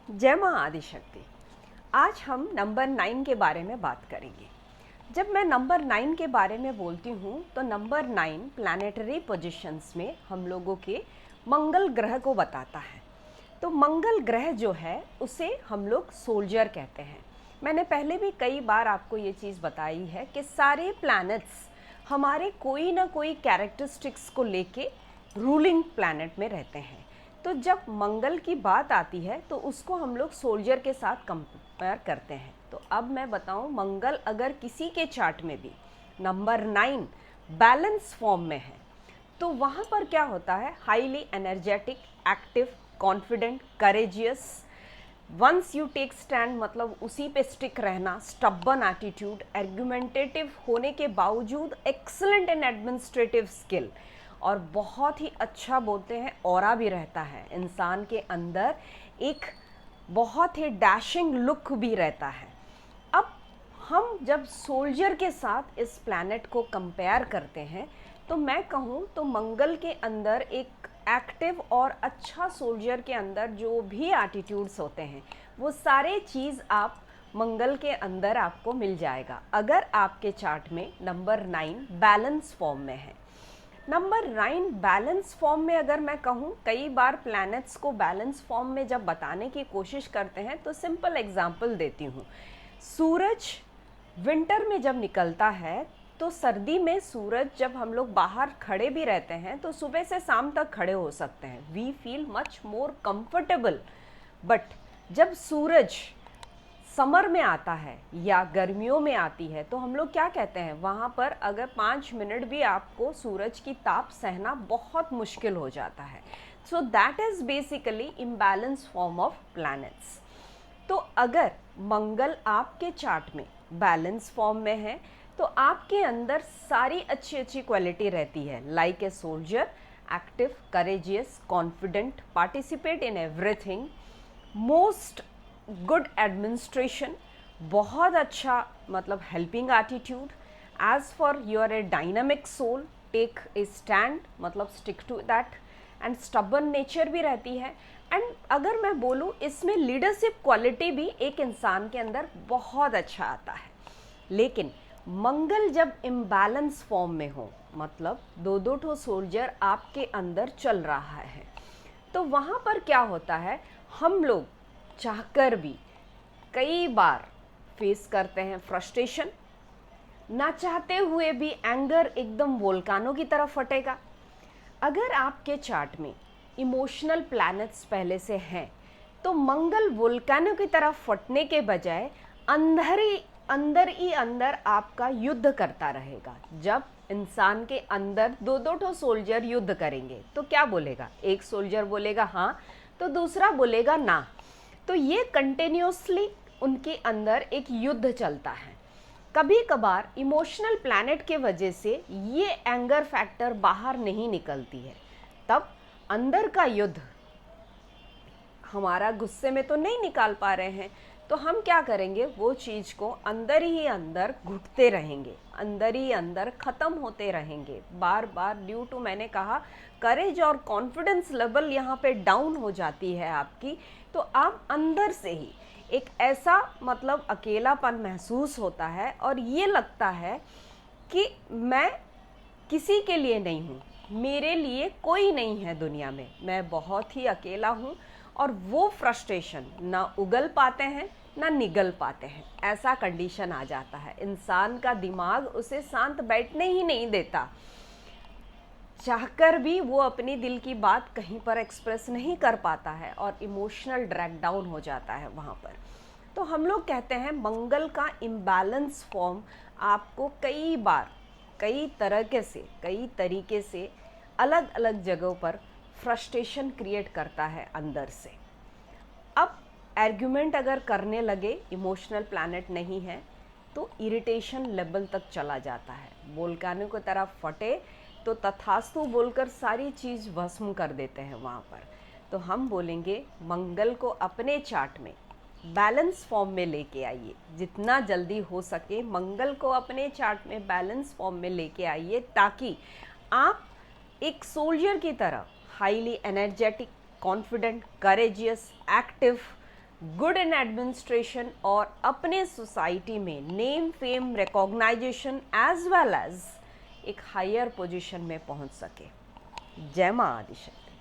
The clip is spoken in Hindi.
जय माँ आदिशक्ति। आज हम नंबर 9 के बारे में बात करेंगे। जब मैं नंबर 9 के बारे में बोलती हूँ तो नंबर 9 प्लैनेटरी पोजीशंस में हम लोगों के मंगल ग्रह को बताता है। तो मंगल ग्रह जो है उसे हम लोग सोल्जर कहते हैं। मैंने पहले भी कई बार आपको ये चीज़ बताई है कि सारे प्लैनेट्स हमारे कोई ना कोई कैरेक्टरिस्टिक्स को लेके रूलिंग प्लैनेट में रहते हैं। तो जब मंगल की बात आती है तो उसको हम लोग सोल्जर के साथ कंपेयर करते हैं। तो अब मैं बताऊं, मंगल अगर किसी के चार्ट में भी नंबर 9 बैलेंस फॉर्म में है तो वहाँ पर क्या होता है, highly energetic, active, confident, courageous, once you take stand मतलब उसी पे स्टिक रहना, स्टब्बन एटीट्यूड, आर्गुमेंटेटिव होने के बावजूद एक्सलेंट इन एडमिनिस्ट्रेटिव स्किल, और बहुत ही अच्छा बोलते हैं ऑरा भी रहता है इंसान के अंदर, एक बहुत ही डैशिंग लुक भी रहता है। अब हम जब सोल्जर के साथ इस प्लैनेट को कंपेयर करते हैं तो मैं कहूँ तो मंगल के अंदर एक एक्टिव और अच्छा सोल्जर के अंदर जो भी एटीट्यूड्स होते हैं वो सारे चीज़ आप मंगल के अंदर आपको मिल जाएगा अगर आपके चार्ट में नंबर 9 बैलेंस फॉर्म में है। नंबर 9 बैलेंस फॉर्म में अगर मैं कहूँ, कई बार प्लैनेट्स को बैलेंस फॉर्म में जब बताने की कोशिश करते हैं तो सिंपल एग्जांपल देती हूँ। सूरज विंटर में जब निकलता है तो सर्दी में सूरज जब हम लोग बाहर खड़े भी रहते हैं तो सुबह से शाम तक खड़े हो सकते हैं, we feel much more comfortable. But जब सूरज समर में आता है या गर्मियों में आती है तो हम लोग क्या कहते हैं, वहाँ पर अगर 5 मिनट भी आपको सूरज की ताप सहना बहुत मुश्किल हो जाता है। So that is basically imbalance form of planets. तो अगर मंगल आपके चार्ट में बैलेंस फॉर्म में है तो आपके अंदर सारी अच्छी अच्छी क्वालिटी रहती है, like a soldier, active, courageous, confident, participate in everything, most good administration, बहुत अच्छा मतलब helping attitude, as for your a dynamic soul, take a stand मतलब stick to that, and stubborn nature भी रहती है। एंड अगर मैं बोलूँ इसमें लीडरशिप क्वालिटी भी एक इंसान के अंदर बहुत अच्छा आता है। लेकिन मंगल जब इम्बैलेंस फॉर्म में हो मतलब दो दो ठो सोल्जर आपके अंदर चल रहा है तो वहाँ पर क्या होता है, हम लोग चाहकर भी कई बार फेस करते हैं फ्रस्ट्रेशन, ना चाहते हुए भी एंगर एकदम वोल्कानों की तरफ फटेगा। अगर आपके चार्ट में इमोशनल प्लैनेट्स पहले से हैं तो मंगल वोल्कानों की तरफ फटने के बजाय अंदर ही अंदर आपका युद्ध करता रहेगा। जब इंसान के अंदर दो दो ठो सोल्जर युद्ध करेंगे तो क्या बोलेगा, एक सोल्जर बोलेगा हाँ तो दूसरा बोलेगा ना, तो ये कंटिन्यूसली उनके अंदर एक युद्ध चलता है। कभी कभार इमोशनल प्लैनेट के वजह से ये एंगर फैक्टर बाहर नहीं निकलती है, तब अंदर का युद्ध हमारा गुस्से में तो नहीं निकाल पा रहे हैं तो हम क्या करेंगे, वो चीज़ को अंदर ही अंदर घुटते रहेंगे, अंदर ही अंदर ख़त्म होते रहेंगे बार बार, ड्यू टू मैंने कहा करेज और कॉन्फिडेंस लेवल यहाँ पे डाउन हो जाती है आपकी। तो आप अंदर से ही एक ऐसा मतलब अकेलापन महसूस होता है और ये लगता है कि मैं किसी के लिए नहीं हूँ, मेरे लिए कोई नहीं है दुनिया में, मैं बहुत ही अकेला हूँ। और वो फ्रस्ट्रेशन ना उगल पाते हैं ना निगल पाते हैं, ऐसा कंडीशन आ जाता है। इंसान का दिमाग उसे शांत बैठने ही नहीं देता, चाहकर भी वो अपनी दिल की बात कहीं पर एक्सप्रेस नहीं कर पाता है और इमोशनल ड्रैग डाउन हो जाता है वहाँ पर। तो हम लोग कहते हैं मंगल का इम्बैलेंस फॉर्म आपको कई बार कई तरीके से अलग अलग जगहों पर फ्रस्ट्रेशन क्रिएट करता है अंदर से। अब आर्ग्यूमेंट अगर करने लगे, इमोशनल प्लैनेट नहीं है तो इरिटेशन लेवल तक चला जाता है, वोल्केनो की तरफ फटे तो तथास्तु बोलकर सारी चीज़ भस्म कर देते हैं वहाँ पर। तो हम बोलेंगे मंगल को अपने चार्ट में बैलेंस फॉर्म में लेके आइए, जितना जल्दी हो सके मंगल को अपने चार्ट में बैलेंस फॉर्म में लेके आइए ताकि आप एक सोल्जर की तरह highly energetic, confident, courageous, active, good in administration और अपने सोसाइटी में name fame recognisation as well as एक हायर पोजीशन में पहुंच सके। जय मां आदिशक्ति।